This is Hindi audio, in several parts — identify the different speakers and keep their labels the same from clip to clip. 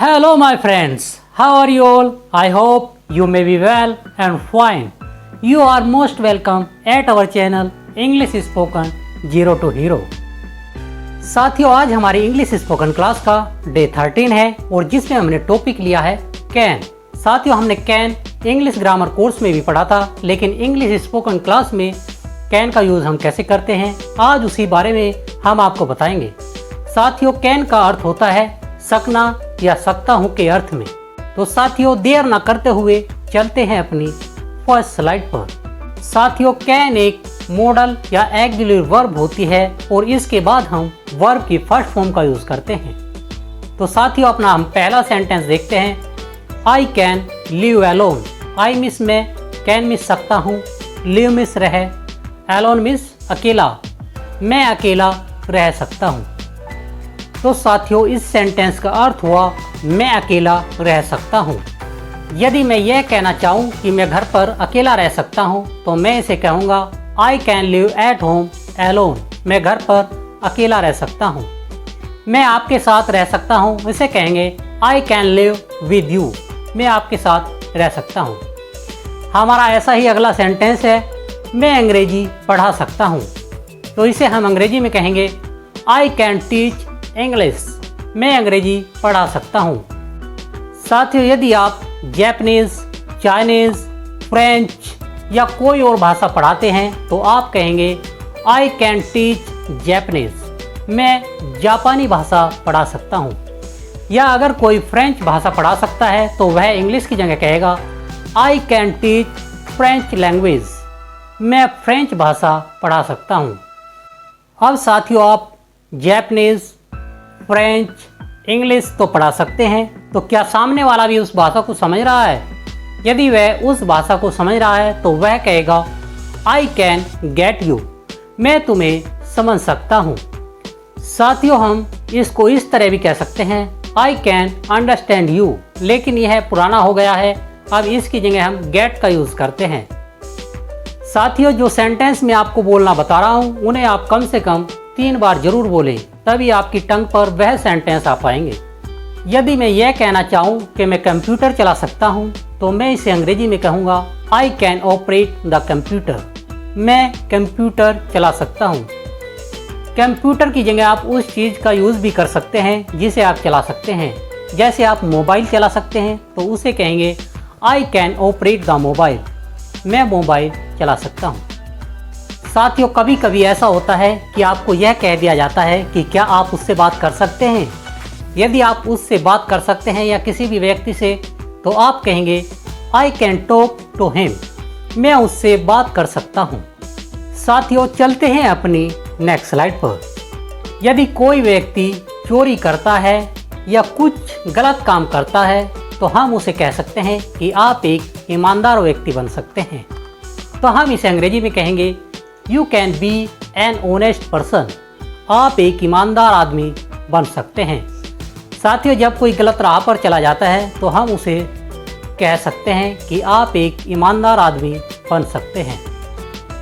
Speaker 1: Hello my friends, how are you all? I hope you may be well and fine. You are most welcome at our channel English Spoken Zero to Hero. साथियों, आज हमारी इंग्लिश स्पोकन क्लास का डे 13 है और जिसमें हमने टॉपिक लिया है कैन। साथियों, हमने कैन इंग्लिश ग्रामर कोर्स में भी पढ़ा था, लेकिन इंग्लिश स्पोकन क्लास में कैन का यूज़ हम कैसे करते हैं आज उसी बारे में हम आपको बताएंगे। साथियों, कैन का अर्थ होता है सकना या सकता हूँ के अर्थ में। तो साथियों, देर ना करते हुए चलते हैं अपनी फर्स्ट स्लाइड पर। साथियों, कैन एक मॉडल या ऑक्सिलरी वर्ब होती है और इसके बाद हम वर्ब की फर्स्ट फॉर्म का यूज़ करते हैं। तो साथियों, अपना हम पहला सेंटेंस देखते हैं। आई can live alone. I miss मैं, कैन मिस सकता हूँ, लिव मिस रह, अलोन मिस अकेला, मैं अकेला रह सकता हूँ। तो साथियों, इस सेंटेंस का अर्थ हुआ मैं अकेला रह सकता हूँ। यदि मैं यह कहना चाहूँ कि मैं घर पर अकेला रह सकता हूँ तो मैं इसे कहूँगा I can live at home alone. मैं घर पर अकेला रह सकता हूँ। मैं आपके साथ रह सकता हूँ, इसे कहेंगे I can live with you. मैं आपके साथ रह सकता हूँ। हमारा ऐसा ही अगला सेंटेंस है, मैं अंग्रेजी पढ़ा सकता हूँ। तो इसे हम अंग्रेजी में कहेंगे आई कैन टीच इंग्लिश। मैं अंग्रेजी पढ़ा सकता हूँ। साथियों, यदि आप जापानीज़, चाइनीज़, फ्रेंच या कोई और भाषा पढ़ाते हैं तो आप कहेंगे आई कैन टीच जापानीज़। मैं जापानी भाषा पढ़ा सकता हूँ। या अगर कोई फ्रेंच भाषा पढ़ा सकता है तो वह इंग्लिश की जगह कहेगा I can teach French language. मैं फ्रेंच भाषा पढ़ा सकता हूँ। अब साथियों, आप जापानीज़, फ्रेंच, इंग्लिश तो पढ़ा सकते हैं, तो क्या सामने वाला भी उस भाषा को समझ रहा है? यदि वह उस भाषा को समझ रहा है तो वह कहेगा आई कैन गेट यू। मैं तुम्हें समझ सकता हूँ। साथियों, हम इसको इस तरह भी कह सकते हैं आई कैन अंडरस्टैंड यू, लेकिन यह पुराना हो गया है। अब इसकी जगह हम गेट का यूज़ करते हैं। साथियों, जो सेंटेंस मैं आपको बोलना बता रहा हूँ उन्हें आप कम से कम 3 बार जरूर बोलें, तभी आपकी टंग पर वह सेंटेंस आ पाएंगे। यदि मैं यह कहना चाहूँ कि मैं कंप्यूटर चला सकता हूँ तो मैं इसे अंग्रेजी में कहूँगा I can operate the computer. मैं कंप्यूटर चला सकता हूँ। कंप्यूटर की जगह आप उस चीज़ का यूज़ भी कर सकते हैं जिसे आप चला सकते हैं। जैसे आप मोबाइल चला सकते हैं तो उसे कहेंगे I can operate the mobile. मैं मोबाइल चला सकता हूँ। साथियों, कभी कभी ऐसा होता है कि आपको यह कह दिया जाता है कि क्या आप उससे बात कर सकते हैं। यदि आप उससे बात कर सकते हैं या किसी भी व्यक्ति से तो आप कहेंगे I can talk to him. मैं उससे बात कर सकता हूँ। साथियों, चलते हैं अपनी नेक्स्ट स्लाइड पर। यदि कोई व्यक्ति चोरी करता है या कुछ गलत काम करता है तो हम उसे कह सकते हैं कि आप एक ईमानदार व्यक्ति बन सकते हैं। तो हम इसे अंग्रेजी में कहेंगे you can be an honest person. आप एक ईमानदार आदमी बन सकते हैं। साथियों, जब कोई गलत राह पर चला जाता है तो हम उसे कह सकते हैं कि आप एक ईमानदार आदमी बन सकते हैं।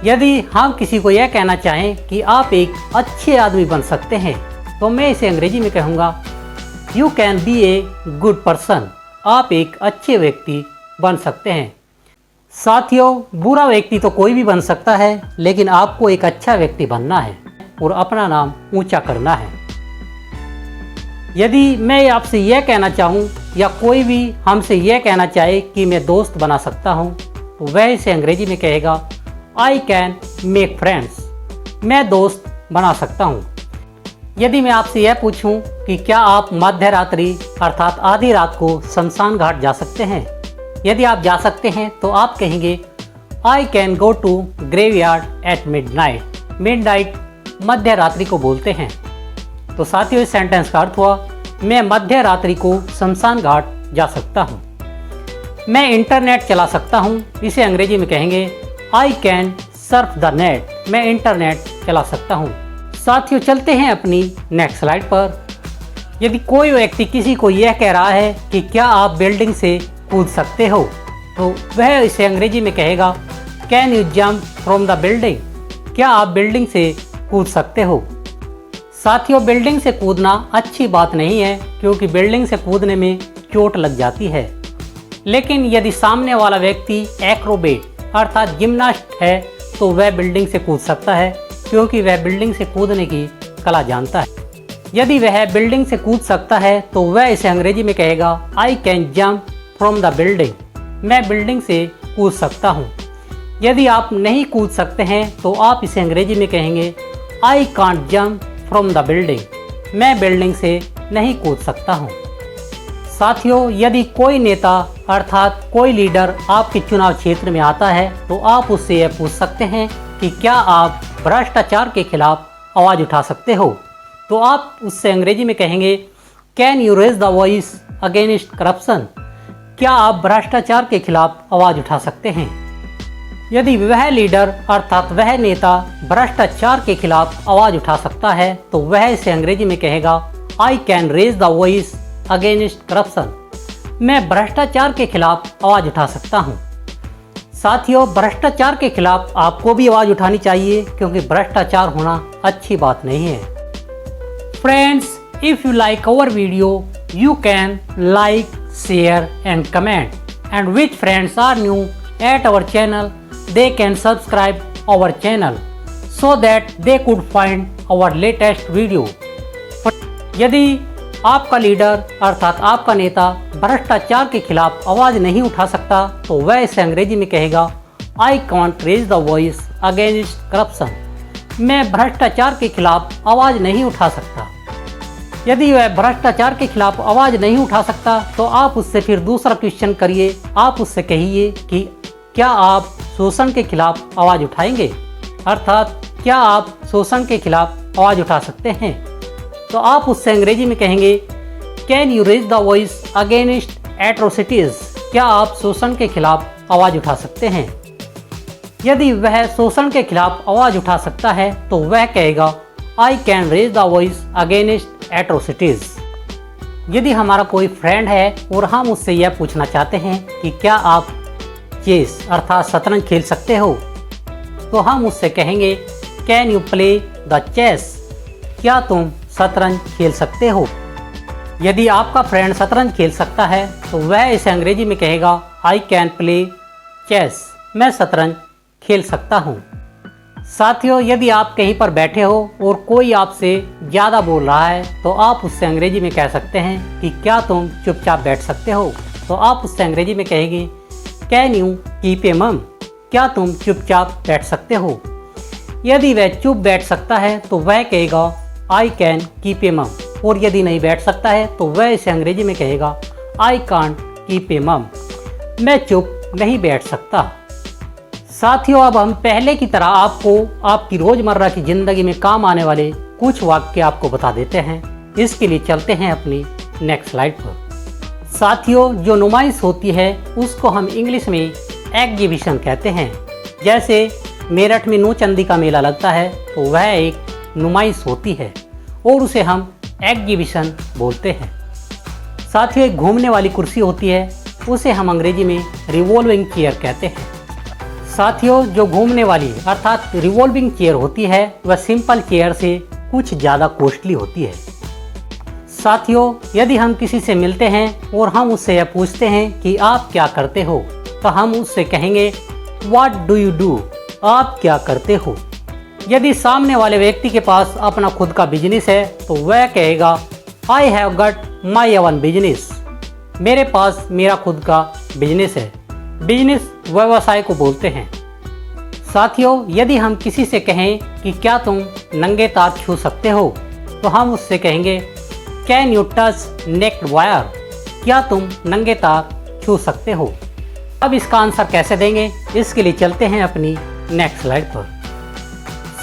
Speaker 1: यदि हम किसी को यह कहना चाहें कि आप एक अच्छे आदमी बन सकते हैं तो मैं इसे अंग्रेजी में कहूँगा you can be a good person. आप एक अच्छे व्यक्ति बन सकते हैं। साथियों, बुरा व्यक्ति तो कोई भी बन सकता है, लेकिन आपको एक अच्छा व्यक्ति बनना है और अपना नाम ऊंचा करना है। यदि मैं आपसे यह कहना चाहूँ या कोई भी हमसे यह कहना चाहे कि मैं दोस्त बना सकता हूँ तो वह इसे अंग्रेजी में कहेगा आई कैन मेक फ्रेंड्स। मैं दोस्त बना सकता हूँ। यदि मैं आपसे यह पूछूं कि क्या आप मध्य रात्रि अर्थात आधी रात को शमशान घाट जा सकते हैं, यदि आप जा सकते हैं तो आप कहेंगे I can go to graveyard at midnight. Midnight मध्य रात्रि को बोलते हैं। तो साथियों, इस सेंटेंस का अर्थ हुआ मैं मध्य रात्रि को शमशान घाट जा सकता हूँ। मैं इंटरनेट चला सकता हूँ। इसे अंग्रेजी में कहेंगे I can Surf the net. मैं इंटरनेट चला सकता हूँ। साथियों, चलते हैं अपनी नेक्स्ट स्लाइड पर। यदि कोई व्यक्ति किसी को यह कह रहा है कि क्या आप बिल्डिंग से कूद सकते हो तो वह इसे अंग्रेजी में कहेगा can you jump from the building. क्या आप बिल्डिंग से कूद सकते हो। साथियों, बिल्डिंग से कूदना अच्छी बात नहीं है क्योंकि बिल्डिंग से कूदने में चोट लग जाती है। लेकिन यदि सामने वाला व्यक्ति एक्रोबेट अर्थात जिम्नास्ट है तो वह बिल्डिंग से कूद सकता है, क्योंकि वह बिल्डिंग से कूदने की कला जानता है। यदि वह बिल्डिंग से कूद सकता है तो वह इसे अंग्रेजी में कहेगा I can jump from the building, मैं बिल्डिंग से कूद सकता हूँ। यदि आप नहीं कूद सकते हैं तो आप इसे अंग्रेजी में कहेंगे I can't jump from the building, मैं बिल्डिंग से नहीं कूद सकता हूँ। साथियों, यदि कोई नेता अर्थात कोई लीडर आपके चुनाव क्षेत्र में आता है तो आप उससे यह पूछ सकते हैं कि क्या आप भ्रष्टाचार के खिलाफ आवाज़ उठा सकते हो। तो आप उससे अंग्रेजी में कहेंगे can you raise the voice against corruption, क्या आप भ्रष्टाचार के खिलाफ आवाज़ उठा सकते हैं। यदि वह लीडर अर्थात वह नेता भ्रष्टाचार के खिलाफ आवाज़ उठा सकता है तो वह इसे अंग्रेजी में कहेगा I can raise the voice against corruption, मैं भ्रष्टाचार के खिलाफ आवाज़ उठा सकता हूँ। साथियों, भ्रष्टाचार के खिलाफ आपको भी आवाज़ उठानी चाहिए, क्योंकि भ्रष्टाचार होना अच्छी बात नहीं है। Friends, if you like our video you can like, share and comment, and which friends are new at our channel, they can subscribe our channel so that they could find our latest video. यदि आपका लीडर अर्थात आपका नेता भ्रष्टाचार के खिलाफ आवाज़ नहीं उठा सकता तो वह इसे अंग्रेजी में कहेगा I can't raise the voice against corruption, मैं भ्रष्टाचार के खिलाफ आवाज़ नहीं उठा सकता। यदि वह भ्रष्टाचार के खिलाफ आवाज़ नहीं उठा सकता तो आप उससे फिर दूसरा क्वेश्चन करिए, आप उससे कहिए कि क्या आप शोषण के खिलाफ आवाज़ उठाएंगे, अर्थात क्या आप शोषण के खिलाफ आवाज़ उठा सकते हैं। तो आप उससे अंग्रेजी में कहेंगे can you raise the voice against atrocities, क्या आप शोषण के खिलाफ आवाज़ उठा सकते हैं। यदि वह शोषण के खिलाफ आवाज़ उठा सकता है तो वह कहेगा I can raise the voice against atrocities. यदि हमारा कोई फ्रेंड है और हम उससे यह पूछना चाहते हैं कि क्या आप चेस अर्थात शतरंज खेल सकते हो, तो हम उससे कहेंगे can you play the chess, क्या तुम शतरंज खेल सकते हो। यदि आपका फ्रेंड शतरंज खेल सकता है तो वह इसे अंग्रेजी में कहेगा आई कैन प्ले चेस, मैं शतरंज खेल सकता हूँ। साथियों, यदि आप कहीं पर बैठे हो और कोई आपसे ज़्यादा बोल रहा है तो आप उससे अंग्रेजी में कह सकते हैं कि क्या तुम चुपचाप बैठ सकते हो। तो आप उससे अंग्रेजी में कहेंगे कैन यू कीप ए मम, क्या तुम चुपचाप बैठ सकते हो। यदि वह चुप बैठ सकता है तो वह कहेगा आई कैन कीप ए मम, और यदि नहीं बैठ सकता है तो वह इसे अंग्रेजी में कहेगा आई कांट कीप ए मम, मैं चुप नहीं बैठ सकता। साथियों, अब हम पहले की तरह आपको आपकी रोज़मर्रा की ज़िंदगी में काम आने वाले कुछ वाक्य आपको बता देते हैं। इसके लिए चलते हैं अपनी नेक्स्ट स्लाइड पर। साथियों, जो नुमाइश होती है उसको हम इंग्लिश में एग्जीबिशन कहते हैं। जैसे मेरठ में नौचंदी का मेला लगता है तो वह एक नुमाइश होती है और उसे हम एग्जीबिशन बोलते हैं। साथियों, एक घूमने वाली कुर्सी होती है, उसे हम अंग्रेजी में रिवॉल्विंग चेयर कहते हैं। साथियों, जो घूमने वाली अर्थात रिवॉल्विंग चेयर होती है वह सिंपल चेयर से कुछ ज़्यादा कॉस्टली होती है। साथियों, यदि हम किसी से मिलते हैं और हम उससे यह पूछते हैं कि आप क्या करते हो, तो हम उससे कहेंगे व्हाट डू यू डू, आप क्या करते हो। यदि सामने वाले व्यक्ति के पास अपना खुद का बिजनेस है तो वह कहेगा I have got my own business, मेरे पास मेरा खुद का बिजनेस है। बिजनेस व्यवसाय को बोलते हैं। साथियों, यदि हम किसी से कहें कि क्या तुम नंगे तार छू सकते हो, तो हम उससे कहेंगे can you touch naked wire, क्या तुम नंगे तार छू सकते हो। अब इसका आंसर कैसे देंगे, इसके लिए चलते हैं अपनी नेक्स्ट स्लाइड पर।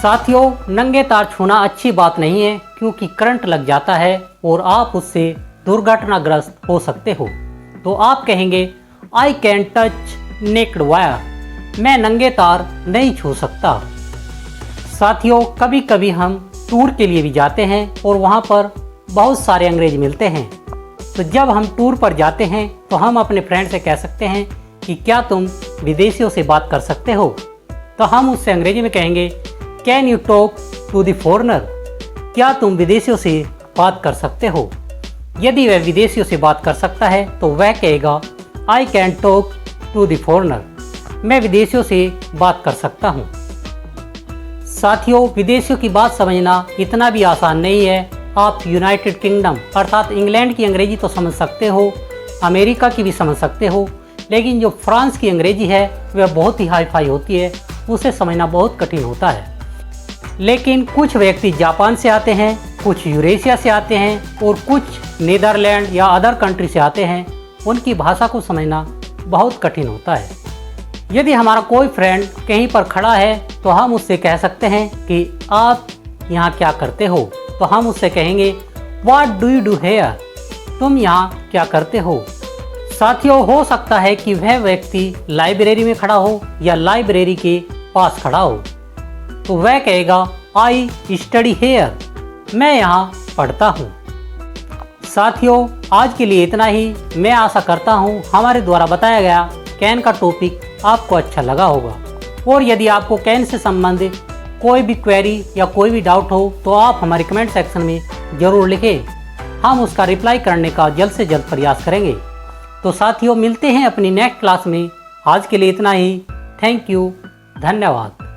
Speaker 1: साथियों, नंगे तार छूना अच्छी बात नहीं है, क्योंकि करंट लग जाता है और आप उससे दुर्घटनाग्रस्त हो सकते हो। तो आप कहेंगे I can touch naked wire, मैं नंगे तार नहीं छू सकता। साथियों, कभी कभी हम टूर के लिए भी जाते हैं और वहाँ पर बहुत सारे अंग्रेज मिलते हैं। तो जब हम टूर पर जाते हैं तो हम अपने फ्रेंड से कह सकते हैं कि क्या तुम विदेशियों से बात कर सकते हो। तो हम उससे अंग्रेजी में कहेंगे can you talk to the foreigner, क्या तुम विदेशियों से बात कर सकते हो। यदि वह विदेशियों से बात कर सकता है तो वह कहेगा I can talk to the foreigner, मैं विदेशियों से बात कर सकता हूँ। साथियों, विदेशियों की बात समझना इतना भी आसान नहीं है। आप यूनाइटेड किंगडम अर्थात इंग्लैंड की अंग्रेजी तो समझ सकते हो, अमेरिका की भी समझ सकते हो, लेकिन जो फ्रांस की अंग्रेजी है वह बहुत ही हाई फाई होती है, उसे समझना बहुत कठिन होता है। लेकिन कुछ व्यक्ति जापान से आते हैं, कुछ यूरेशिया से आते हैं और कुछ नीदरलैंड या अदर कंट्री से आते हैं, उनकी भाषा को समझना बहुत कठिन होता है। यदि हमारा कोई फ्रेंड कहीं पर खड़ा है तो हम उससे कह सकते हैं कि आप यहाँ क्या करते हो, तो हम उससे कहेंगे what do you do here, तुम यहाँ क्या करते हो। साथियों, हो सकता है कि वह व्यक्ति लाइब्रेरी में खड़ा हो या लाइब्रेरी के पास खड़ा हो, तो वह कहेगा आई स्टडी हेयर, मैं यहाँ पढ़ता हूँ। साथियों, आज के लिए इतना ही। मैं आशा करता हूँ हमारे द्वारा बताया गया कैन का टॉपिक आपको अच्छा लगा होगा, और यदि आपको कैन से संबंधित कोई भी क्वेरी या कोई भी डाउट हो तो आप हमारे कमेंट सेक्शन में ज़रूर लिखें, हम उसका रिप्लाई करने का जल्द से जल्द प्रयास करेंगे। तो साथियों, मिलते हैं अपनी नेक्स्ट क्लास में। आज के लिए इतना ही। थैंक यू, धन्यवाद।